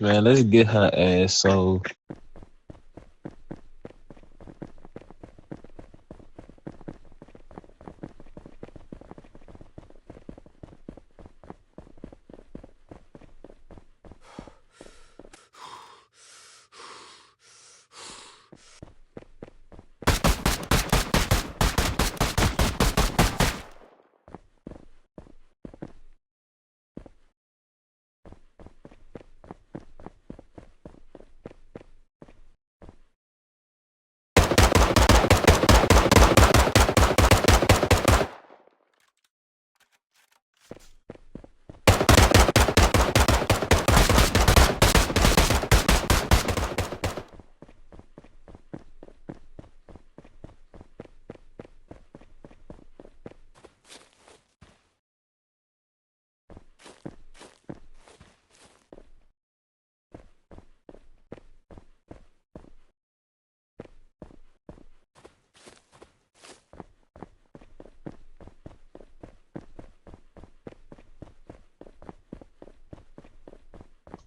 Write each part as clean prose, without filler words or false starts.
Man, let's get her ass. So,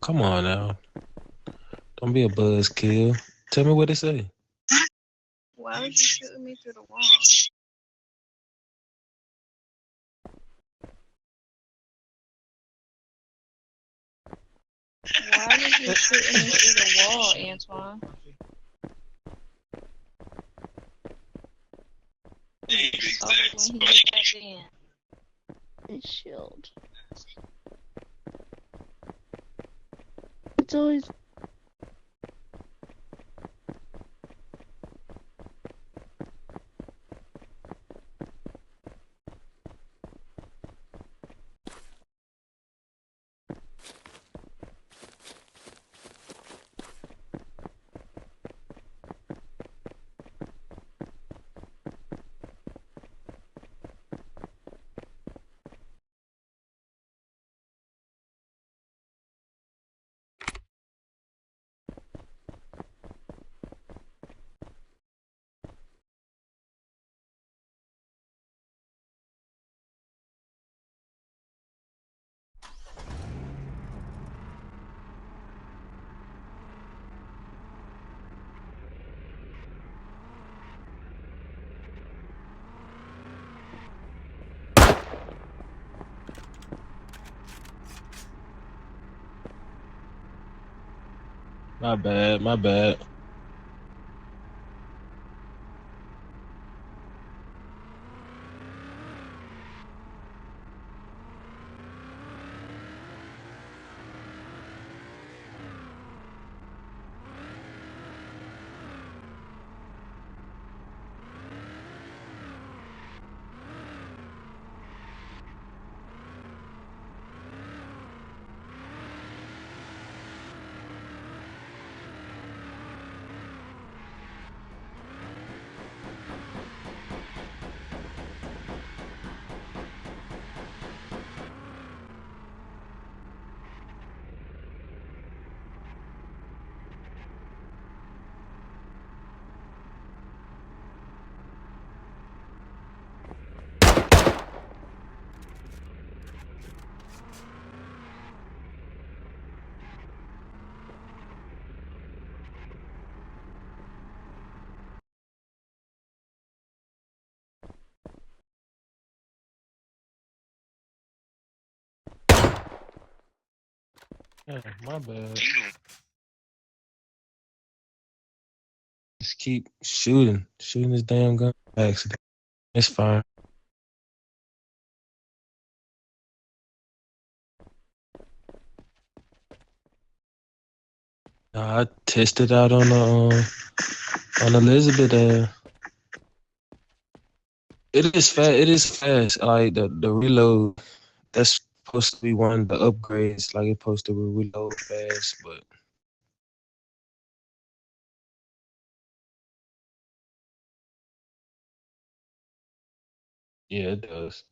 come on now. Don't be a buzzkill. Tell me what they say. Why was you shooting me through the wall? Why was you shooting me through the wall, Antoine? Oh, when he hit that in. His shield. It's always My bad, my bad. Yeah, my bad. Just keep shooting this damn gun. Accident. It's fine. Nah, I tested out on Elizabeth. It is fast. It is fast. Like the reload. That's supposed to be one of the upgrades. Like it's supposed to reload fast, but yeah, it does.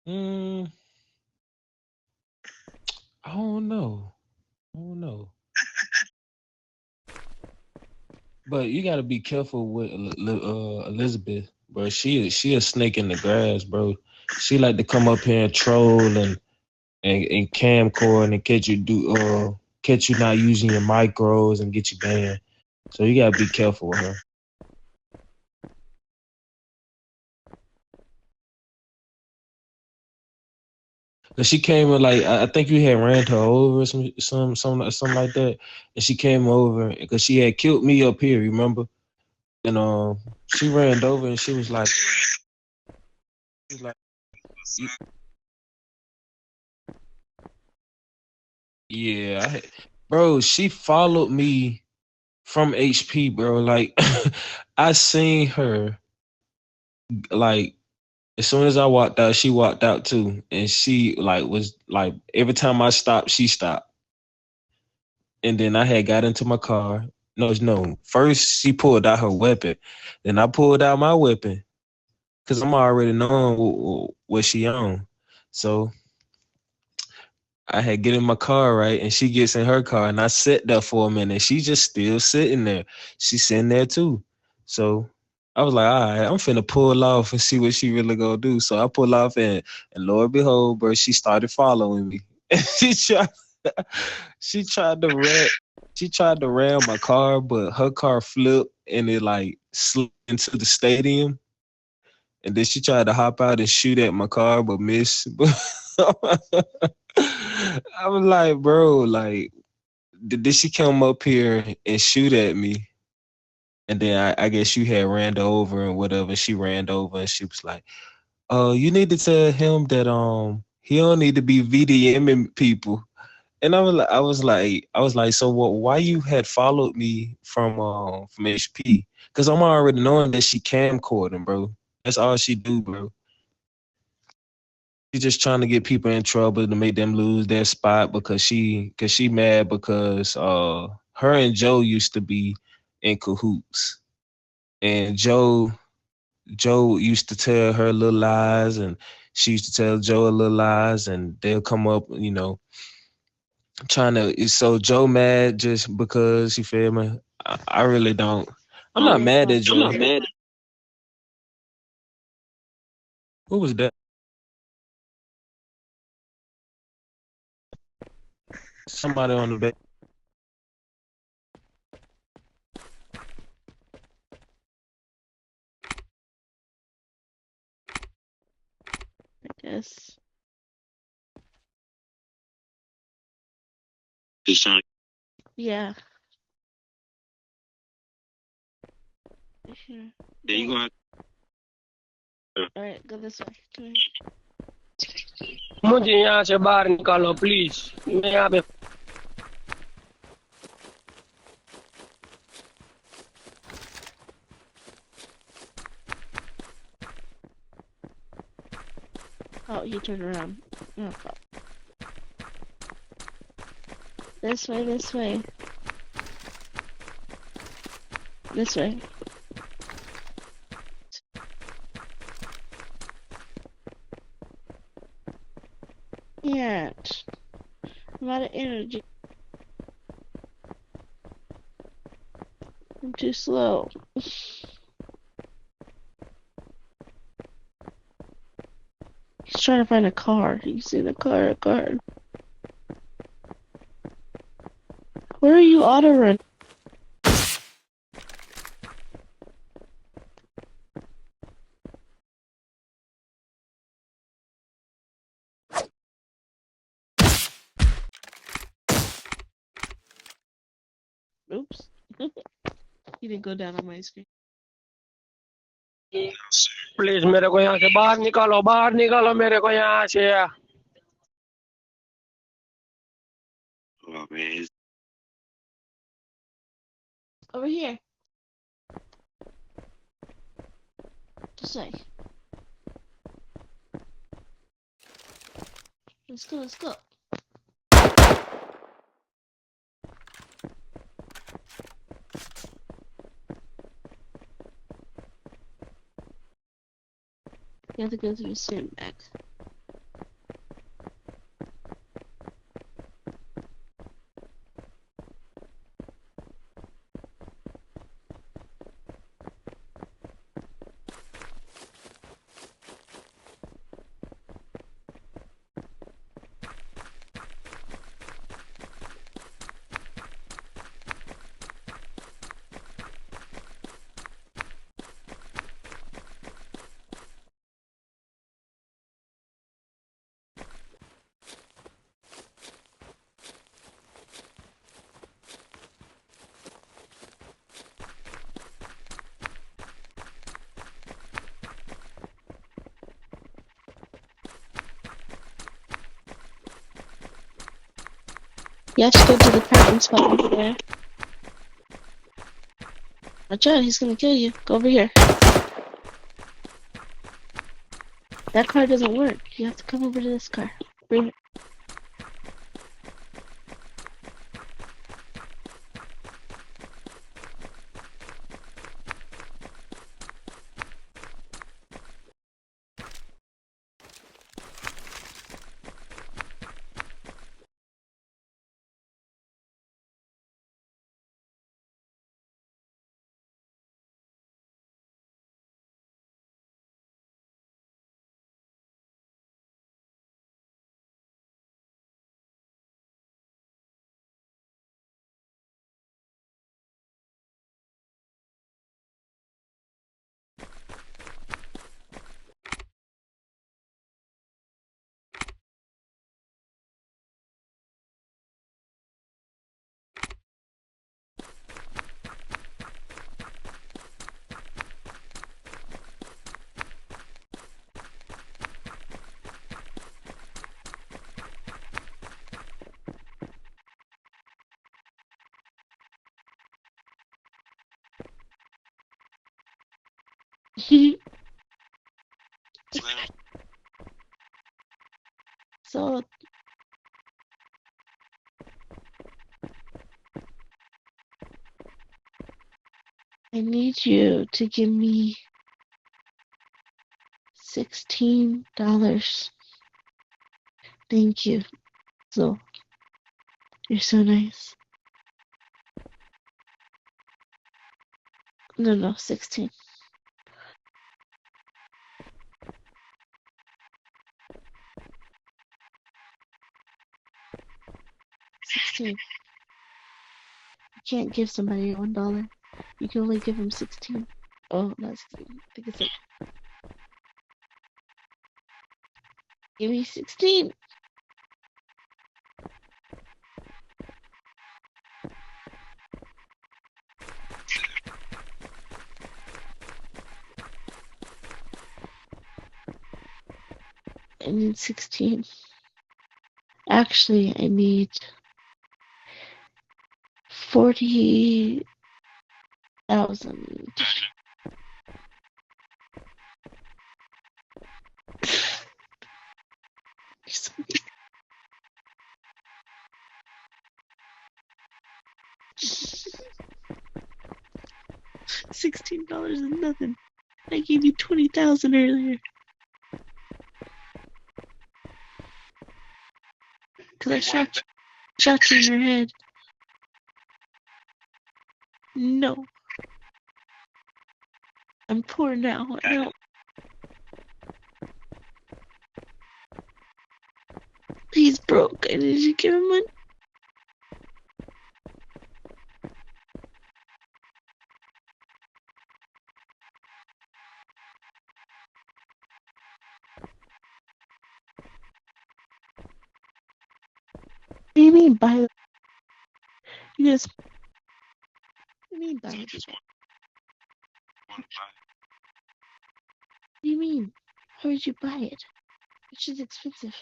Mm, I don't know. I don't know. But you gotta be careful with Elizabeth, bro. She a snake in the grass, bro. She like to come up here and troll and camcord and catch you not using your micros and get you banned. So you gotta be careful with her. Cause she came in like I think you had ran her over or something like that, and she came over because she had killed me up here, remember? And she ran over and she was like, "You- yeah, bro. She followed me from HP, bro. Like I seen her like as soon as I walked out, she walked out too, and she like was like every time I stopped, she stopped. And then I had got into my car. No. First, she pulled out her weapon. Then I pulled out my weapon because I'm already knowing what she on. So I had get in my car, right? And she gets in her car, and I sit there for a minute. She just still sitting there. She's sitting there too. So I was like, all right, I'm finna pull off and see what she really gonna do. So I pull off, and Lord behold, bro, she started following me. she tried, she tried to ram, she tried to ram my car, but her car flipped and it like slipped into the stadium. And then she tried to hop out and shoot at my car, but missed. I was like, bro, like, did she come up here and shoot at me? And then I guess you had ran her over and whatever. She ran over and she was like, you need to tell him that he don't need to be VDMing people. And I was like, so what? Why you had followed me from HP? Because I'm already knowing that she camcording, bro. That's all she do, bro. She's just trying to get people in trouble to make them lose their spot because she mad because her and Joe used to be in cahoots. And Joe used to tell her little lies and she used to tell Joe a little lies and they'll come up, trying to so Joe mad just because you feel me? I really don't. I'm not mad at Joe. I'm not mad. Who was that? Somebody on the back. I guess. Yeah. Sure. Yeah, you gonna Alright, go this way. Come here. मुझे यहाँ से बाहर निकालो please मैं यहाँ पे Oh, you turned around. Oh, fuck. This way, this way. This way. Yeah. I'm out of energy. I'm too slow. He's trying to find a car. You see the car, a car. Where are you auto run? Oops. He didn't go down on my screen. Please मेरे को यहाँ से बाहर निकालो मेरे को यहाँ से Oh man. Over here. This way. Let's go, let's go. You have to go through the sandbag. You have to go to the parking spot over there. Watch out, he's gonna kill you. Go over here. That car doesn't work. You have to come over to this car. Bring it. So, I need you to give me $16. Thank you. So, you're so nice. No, 16. 16. You can't give somebody $1. You can only give them 16. Oh, not 16. I think it's like, give me 16. I need 16. Actually, I need 40,000. $16 is nothing. I gave you 20,000 earlier. Cause I shot you in your head. No. I'm poor now. No. He's broke. I need you to give him money. What do you mean buy? You guys. What do you mean buy? What do you mean? How would you buy it? It's just expensive.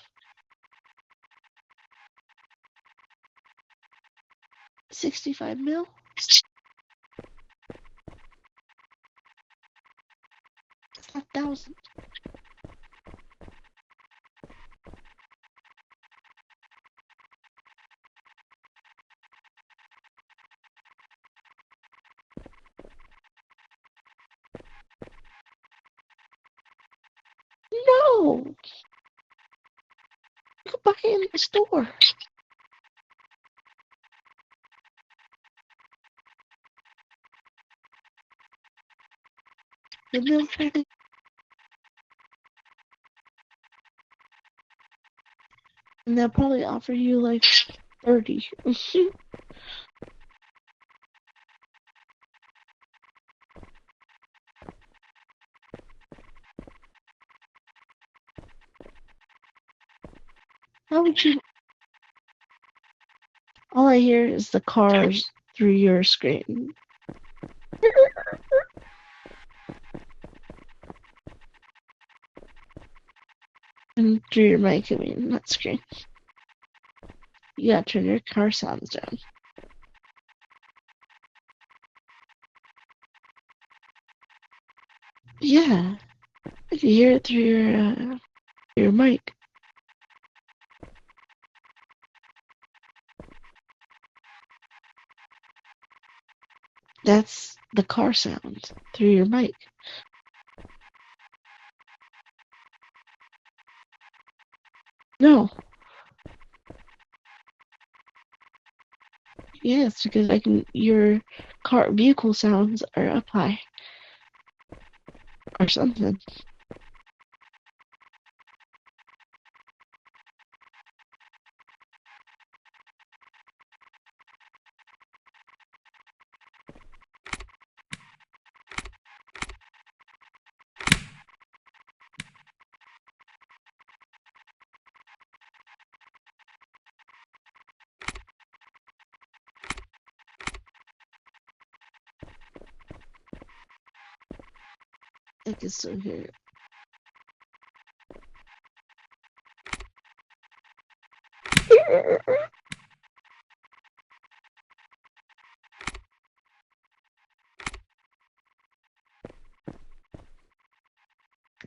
65 mil? It's 1,000. No! You could buy it in the store. And they'll try to. And they'll probably offer you like 30. How would you? All I hear is the cars through your screen. And through your mic, I mean, not screen. You gotta turn your car sounds down. Yeah, I can hear it through your mic. That's the car sound through your mic. No. Yes, because your vehicle sounds are up high or something. I can still hear it.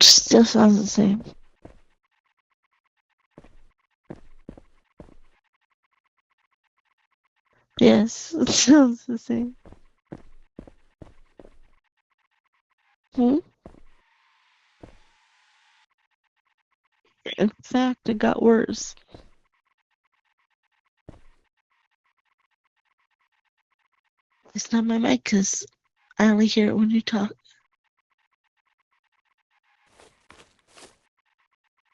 Still sounds the same. Yes, it sounds the same. Hmm? In fact, it got worse. It's not my mic because I only hear it when you talk.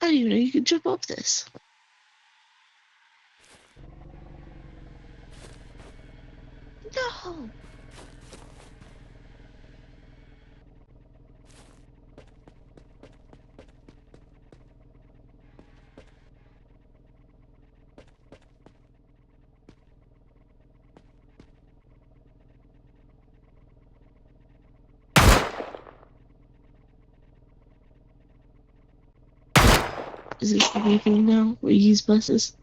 I didn't even know you could jump off this. No! Is this the new thing now? We use buses?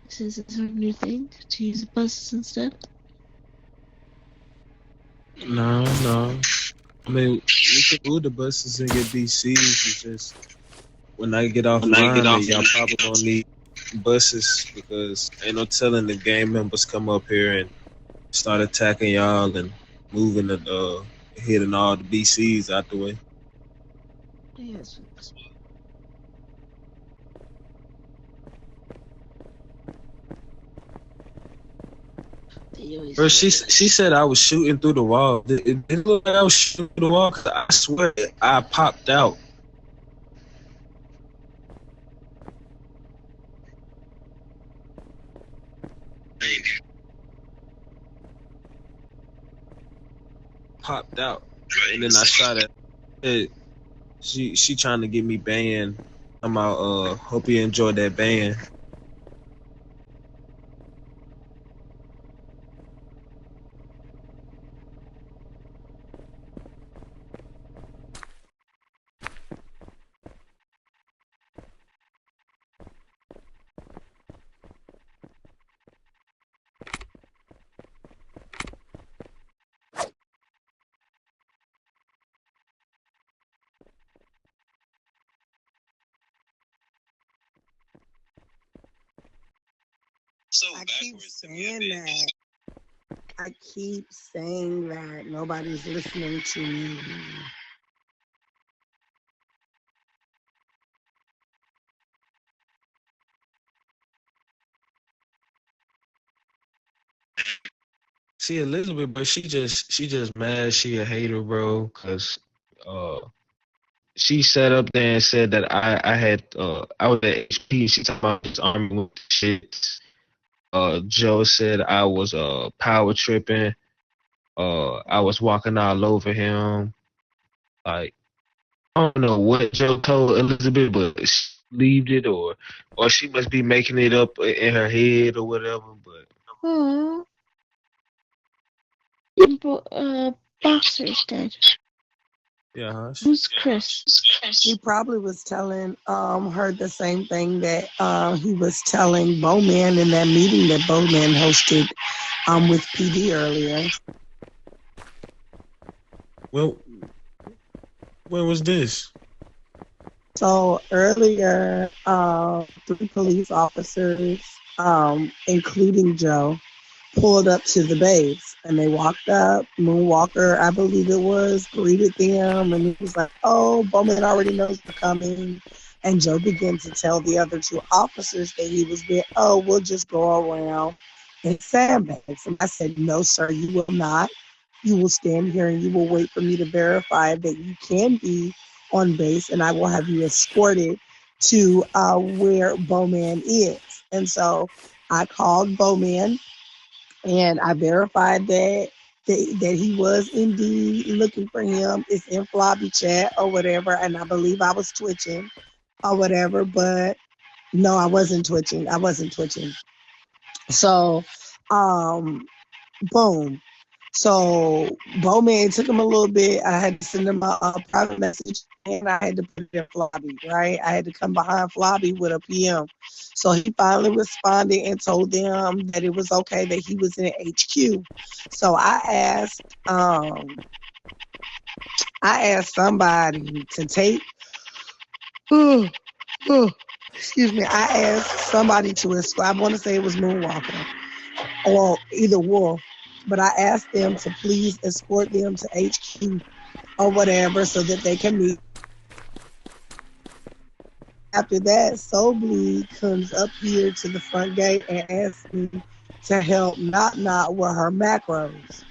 Is this our new thing? To use buses instead? No. I mean, we can Uber buses and get BCs. It's just when I get off line, that y'all probably gonna need buses because ain't no telling the gang members come up here and start attacking y'all and moving the hitting all the BCs out the way. Yes. Bro, she said I was shooting through the wall. It didn't look like I was shooting through the wall. 'Cause I swear I popped out. Popped out, and then I shot at it. She trying to get me banned. I'm out. Hope you enjoyed that ban. I keep saying that. I keep saying that nobody's listening to me. See Elizabeth, but she just mad. She a hater, bro. Cause she sat up there and said that I was at HP. She talking about this army with shit. Joe said I was power tripping. I was walking all over him. Like I don't know what Joe told Elizabeth, but she believed it or she must be making it up in her head or whatever. But Aww. Boxer's dead. yeah, huh? Who's Chris? He probably was telling her the same thing that he was telling Bowman in that meeting that Bowman hosted with PD earlier. Well, when was this? So earlier, 3 police officers, including Joe, pulled up to the base and they walked up. Moonwalker, I believe it was, greeted them and he was like, "Oh, Bowman already knows we're coming." And Joe began to tell the other 2 officers that he was with, "Oh, we'll just go around in sandbags." And I said, "No, sir, you will not. You will stand here and you will wait for me to verify that you can be on base, and I will have you escorted to where Bowman is." And so I called Bowman and I verified that he was indeed looking for him. It's in Floppy chat or whatever, and I believe I was twitching or whatever, but no, I wasn't twitching. So, boom. So Bowman took him a little bit. I had to send him a private message and I had to put it in Floppy, right? I had to come behind Floppy with a PM. So he finally responded and told them that it was okay that he was in HQ. So I asked somebody to take excuse me, I asked somebody to escort. I want to say it was Moonwalker or either Wolf, but I asked them to please escort them to HQ or whatever so that they can meet. After that, Soul Bleed comes up here to the front gate and asks me to help Not with her macros.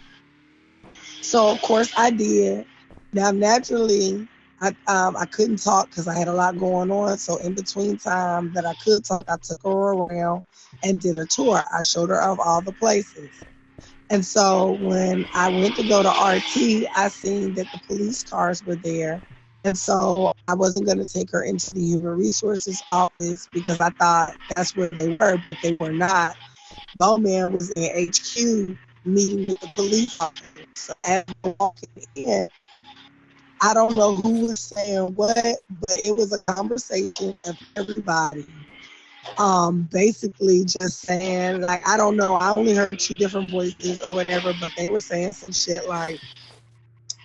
So of course I did. Now naturally, I couldn't talk because I had a lot going on. So in between time that I could talk, I took her around and did a tour. I showed her of all the places. And so when I went to go to RT, I seen that the police cars were there. And so I wasn't going to take her into the human resources office because I thought that's where they were, but they were not. Bowman was in HQ meeting with the police officers. So as we're walking in, I don't know who was saying what, but it was a conversation of everybody. Basically just saying, like, I don't know, I only heard 2 different voices or whatever, but they were saying some shit like,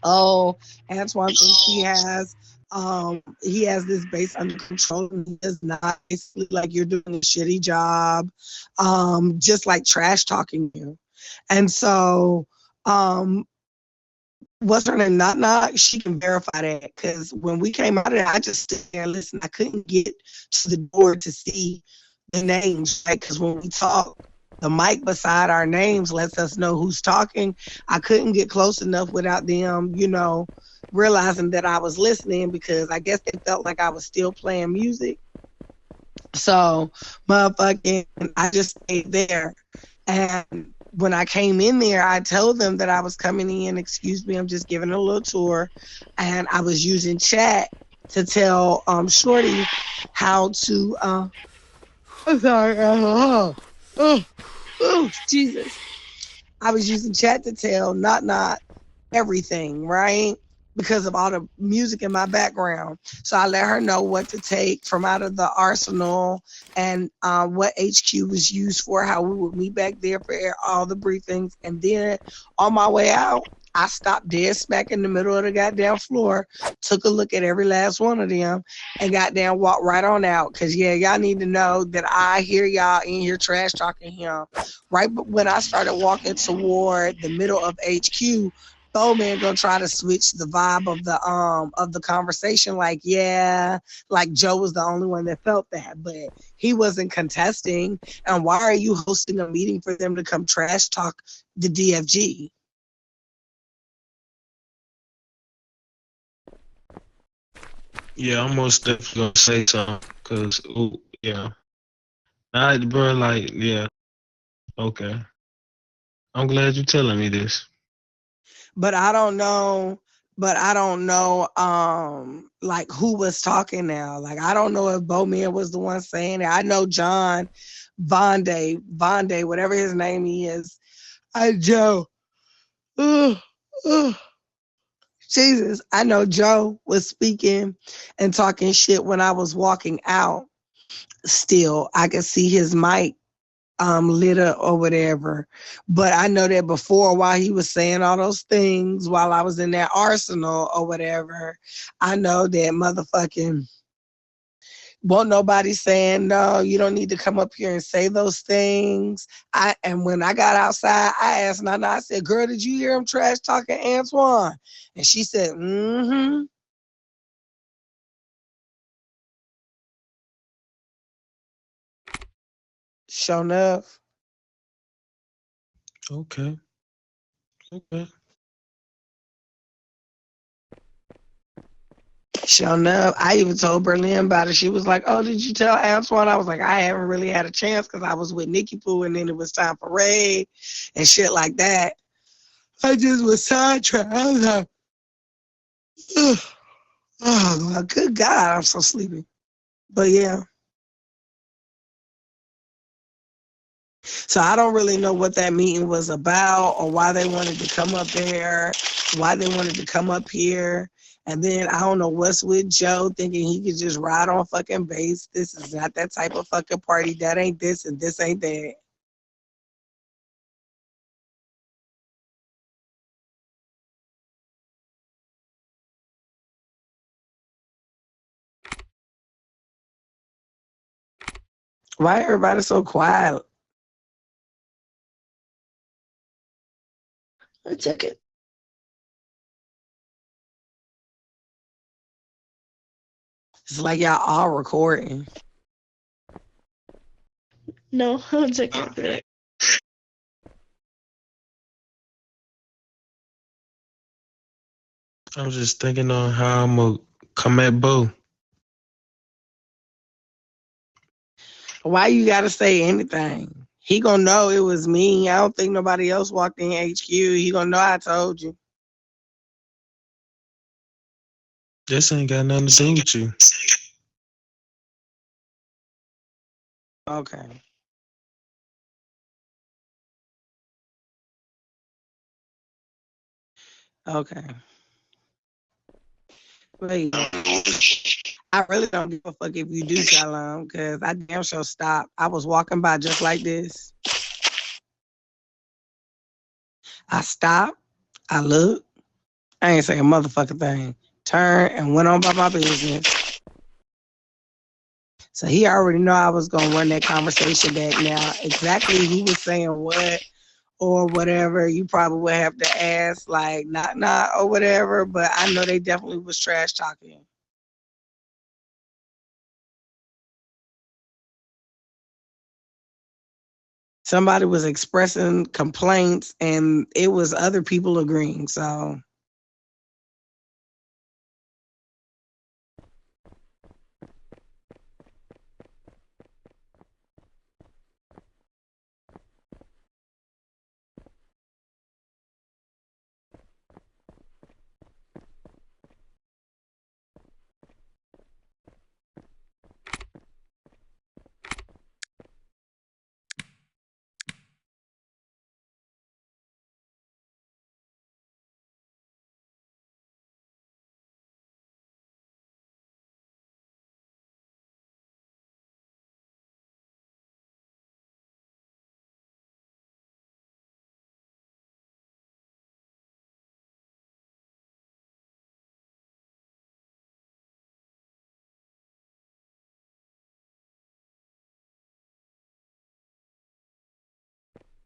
"Oh, Antoine thinks he has this base under control and he does not. Basically, like, you're doing a shitty job," just like trash talking you. And so, what's her name? Not. She can verify that because when we came out of there, I just stood there and listened. I couldn't get to the door to see the names, right? Because when we talk, the mic beside our names lets us know who's talking. I couldn't get close enough without them, realizing that I was listening because I guess they felt like I was still playing music. So, motherfucking, I just stayed there. And when I came in there, I told them that I was coming in. "Excuse me, I'm just giving a little tour." And I was using chat to tell Shorty how to. I'm sorry. Jesus. I was using chat to tell not everything, right? Because of all the music in my background. So I let her know what to take from out of the arsenal and what HQ was used for, how we would meet back there for all the briefings. And then on my way out, I stopped dead smack in the middle of the goddamn floor, took a look at every last one of them, and goddamn walked right on out. Because, yeah, y'all need to know that I hear y'all in here trash talking him. Right when I started walking toward the middle of HQ, Bowman gonna try to switch the vibe of the conversation, like, yeah, like Joe was the only one that felt that, but he wasn't contesting. And why are you hosting a meeting for them to come trash talk the DFG? Yeah, I'm most definitely gonna say something, cause yeah, bro, like, yeah, okay. I'm glad you're telling me this. But I don't know. Like, who was talking now. Like, I don't know if Bowman was the one saying it. I know John Vonde, whatever his name is. Joe. Jesus, I know Joe was speaking and talking shit when I was walking out. Still, I could see his mic lit up or whatever. But I know that before, while he was saying all those things, while I was in that arsenal or whatever, I know that motherfucking won't nobody saying no, you don't need to come up here and say those things. And when I got outside, I asked Nana, I said, girl, did you hear him trash talking Antoine? And she said, mm-hmm. Sure enough. Okay. Okay. Sure enough. I even told Berlin about it. She was like, oh, did you tell Antoine? I was like, I haven't really had a chance because I was with Nikki Poo and then it was time for Ray and shit like that. I just was sidetracked. I was like, ugh. Oh, well, good God, I'm so sleepy. But yeah. So I don't really know what that meeting was about or why they wanted to come up there, why they wanted to come up here. And then I don't know what's with Joe thinking he could just ride on fucking base. This is not that type of fucking party. That ain't this and this ain't that. Why everybody so quiet? I took it. It's like y'all all recording. No, I'll check it. I was just thinking on how I'm gonna come at Bo. Why you gotta say anything? He gonna know it was me. I don't think nobody else walked in HQ. He gonna know I told you. This ain't got nothing to do with you. Okay. Okay. Wait. I really don't give a fuck if you do tell him, because I damn sure stopped. I was walking by just like this. I stopped. I looked. I ain't say a motherfucking thing. Turned and went on by my business. So he already know I was gonna run that conversation back. Now, exactly who was saying what or whatever, you probably would have to ask, like, not or whatever. But I know they definitely was trash talking. Somebody was expressing complaints and it was other people agreeing. So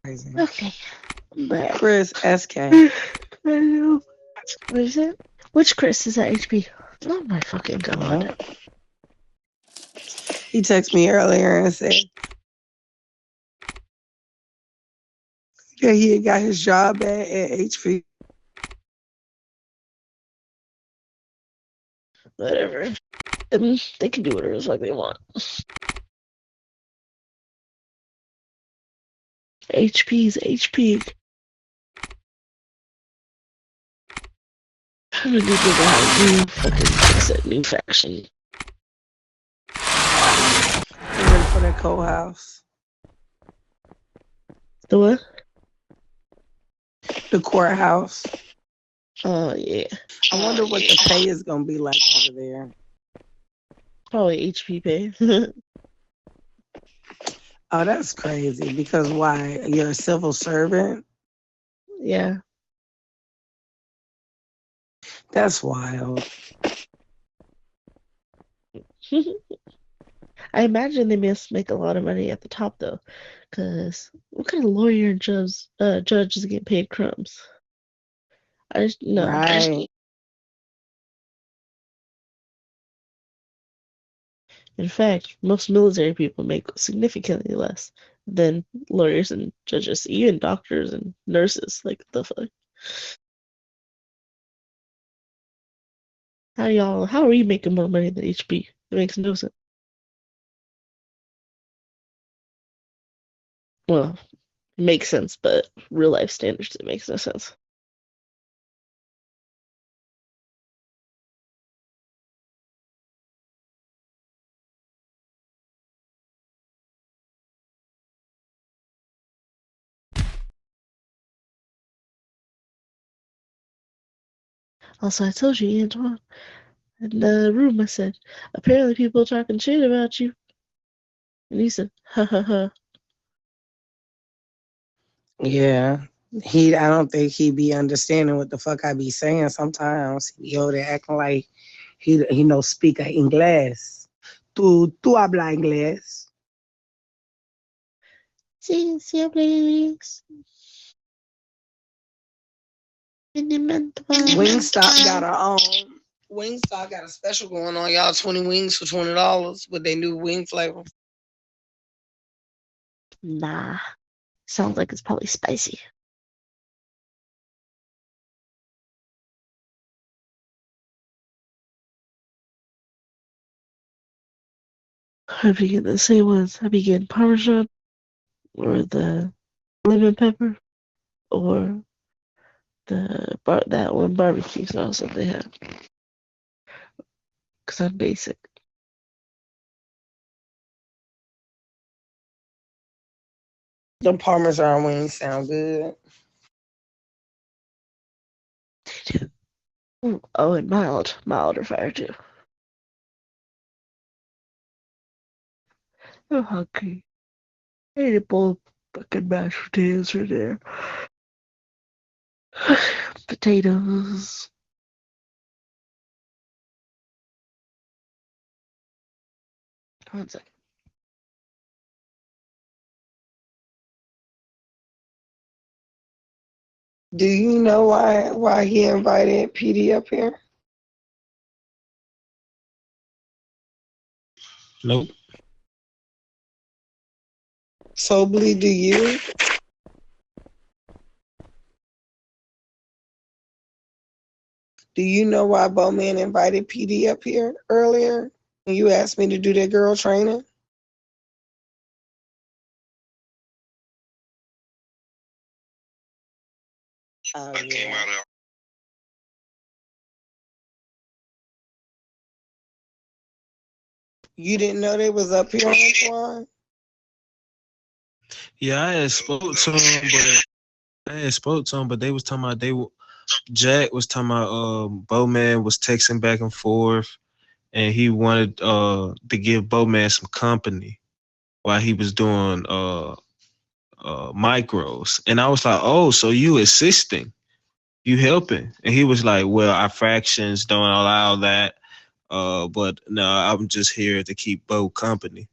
crazy. Okay. But Chris SK. I know. What is it? Which Chris is at HP? Oh my fucking god. He texted me earlier and said that he had got his job at HP. Whatever. They can do whatever the fuck they want. HP's HP. I'm gonna figure out how to fucking fix that new faction. He went for the courthouse. The what? The courthouse. Oh yeah, I wonder what the pay is gonna be like over there. probably HP pay. Oh, that's crazy. Because why? You're a civil servant? Yeah. That's wild. I imagine they must make a lot of money at the top though, because what kind of lawyer and judge is getting paid crumbs? I just no. Right. In fact, most military people make significantly less than lawyers and judges, even doctors and nurses. Like the fuck? How are we making more money than HP? It makes no sense. Well, it makes sense, but real life standards, it makes no sense. Also, I told you, Antoine, in the room, I said, apparently people are talking shit about you. And he said, ha ha ha. Yeah. I don't think he be understanding what the fuck I be saying sometimes. He over there acting like he no speak inglés. Tú habla inglés. Sí, sí habla inglés. Wingstop got our own. Wingstop got a special going on, y'all. 20 wings for $20 with their new wing flavor. Nah. Sounds like it's probably spicy. I be getting the same ones. I be getting Parmesan or the lemon pepper or that one barbecue sauce that they have. Cause I'm basic. The Parmesan wings sound good. They do. Ooh, oh, and milder fire too. I'm hungry. I ate a bowl of fucking mashed potatoes right there. Potatoes. One second. Do you know why he invited PD up here? Nope. Sobly, do you? Do you know why Bowman invited PD up here earlier? And you asked me to do that girl training? Oh, yeah. You didn't know they was up here, Antoine? Yeah, I had spoke to him, but they was talking about Jack was talking about Bowman was texting back and forth, and he wanted to give Bowman some company while he was doing micros, and I was like, oh, so you assisting, you helping? And he was like, well, our fractions don't allow that, but no, I'm just here to keep Bo company.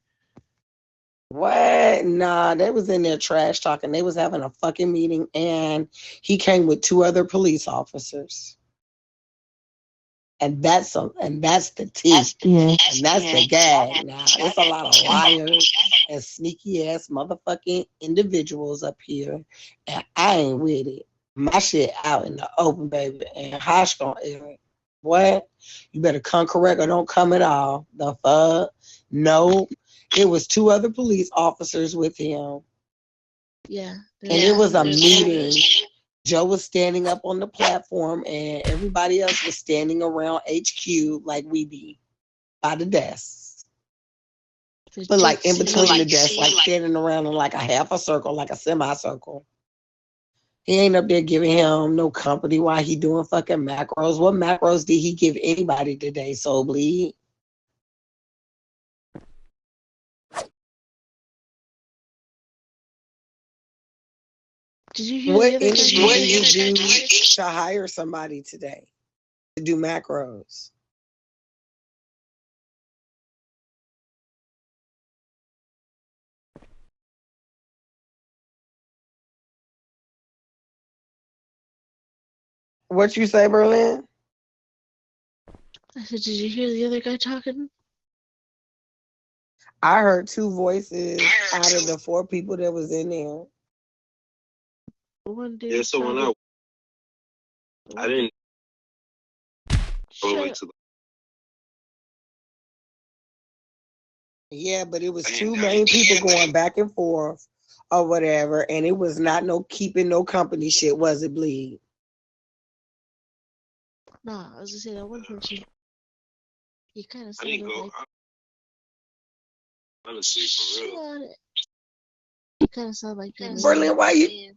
What? Nah, they was in there trash talking. They was having a fucking meeting, and he came with 2 other police officers. And that's the tea. Yeah. And that's the gag. Now, it's a lot of liars and sneaky ass motherfucking individuals up here, and I ain't with it. My shit out in the open, baby, and Hosh gonna air it. What? You better come correct or don't come at all. The fuck? No. It was 2 other police officers with him. Yeah. And it was a meeting. Joe was standing up on the platform and everybody else was standing around HQ like we be by the desks. But like in between the desks, like standing around in like a half a circle, like a semicircle. He ain't up there giving him no company while he doing fucking macros. What macros did he give anybody today, Soul Bleed? Did you hear What the other energy guy? did you do to hire somebody today to do macros? What you say, Berlin? I said, did you hear the other guy talking? I heard two voices out of the 4 people that was in there. One dude. Yeah, so when I didn't go into Yeah, but it was 2 main people going back and forth or whatever, and it was not no keeping no company shit, was it, Bleed? Nah, I was gonna say that one person. He kind of I didn't sounded go. like. Honestly, for real. Shut it. He kind of sounded like your man. Berlin, why you?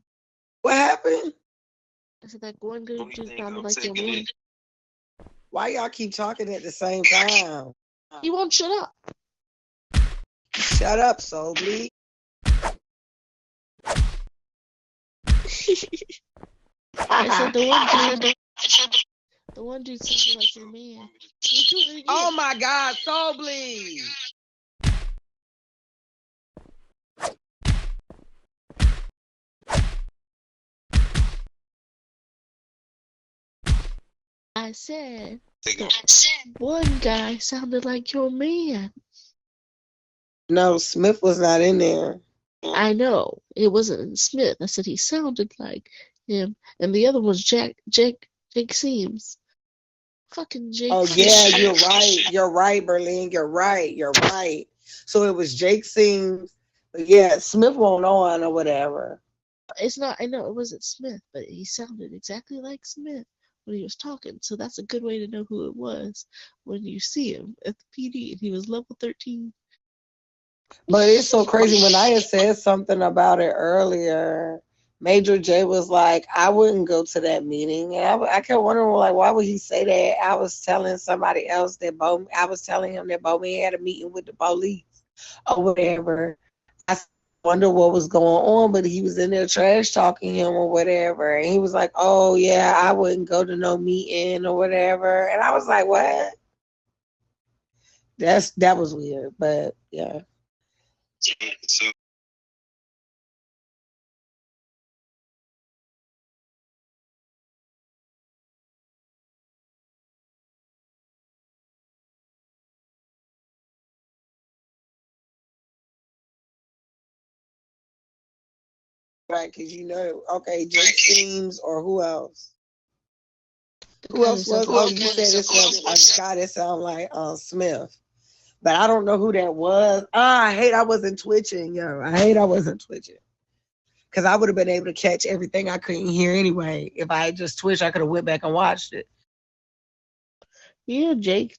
What happened? I said that one good Only dude thing sounded I'm like your taking man. Why y'all keep talking at the same time? He won't shut up. Shut up, Soul Bleed. I said the one dude. The one dude sounded like your man. You do it again. Oh my God, Soul Bleed. I said the one guy sounded like your man. No, Smith was not in there. I know it wasn't Smith. I said he sounded like him, and the other was Jake Seams. Fucking Jake. Oh yeah, you're right. You're right, Berlin. You're right. You're right. So it was Jake Seams. But yeah, Smith won't on or whatever. It's not. I know it wasn't Smith, but he sounded exactly like Smith when he was talking. So that's a good way to know who it was when you see him at the PD, and he was level 13. But it's so crazy. When I had said something about it earlier, Major J was like, I wouldn't go to that meeting. And I kept wondering, like, why would he say that? I was telling somebody else that I was telling him that Bowman had a meeting with the police or whatever. I wonder what was going on, but he was in there trash talking him or whatever. And he was like, oh, yeah, I wouldn't go to no meeting or whatever. And I was like, what? That was weird, but yeah. So Right, because okay, Jake Seams or who else? Who else was? Oh, you said it's a guy that sound like Smith, but I don't know who that was. I hate I wasn't twitching, yo. I hate I wasn't twitching, because I would have been able to catch everything I couldn't hear anyway. If I had just twitched, I could have went back and watched it. Yeah, Jake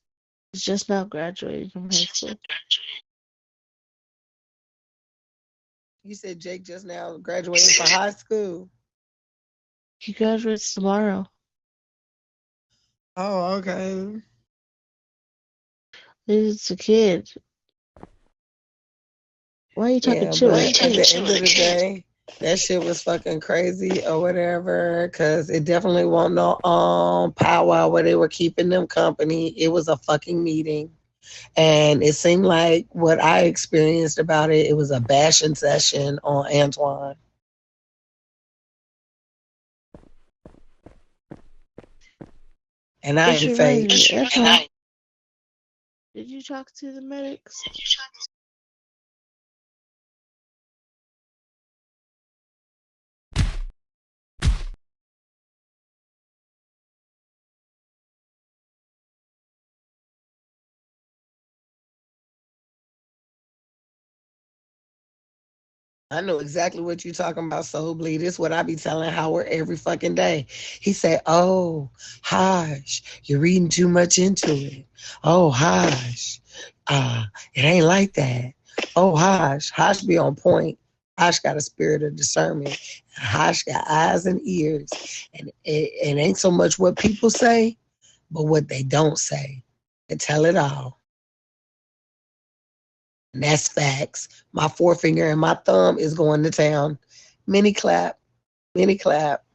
is just now graduating from high school. You said Jake just now graduating from high school. He graduates tomorrow. Oh, okay. He's a kid. Why are you talking Yeah, shit? but at the end of the day, that shit was fucking crazy or whatever, because it definitely wasn't no powwow where they were keeping them company. It was a fucking meeting. And it seemed like what I experienced about it, it was a bashing session on Antoine. And I ain't fake. Did you talk to the medics? I know exactly what you're talking about, Soul Bleed. This is what I be telling Howard every fucking day. He said, oh, Hush, you're reading too much into it. Oh, Hush, it ain't like that. Oh, Hush be on point. Hosh got a spirit of discernment. Hosh got eyes and ears. And it ain't so much what people say, but what they don't say. They tell it all. And that's facts. My forefinger and my thumb is going to town. Mini clap. Mini clap.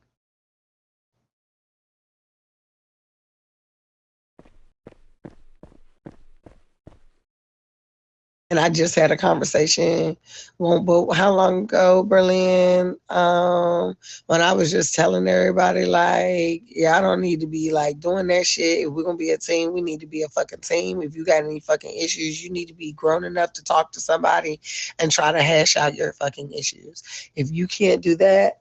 And I just had a conversation, but how long ago, Berlin? When I was just telling everybody, like, yeah, I don't need to be like doing that shit. If we're gonna be a team, we need to be a fucking team. If you got any fucking issues, you need to be grown enough to talk to somebody and try to hash out your fucking issues. If you can't do that,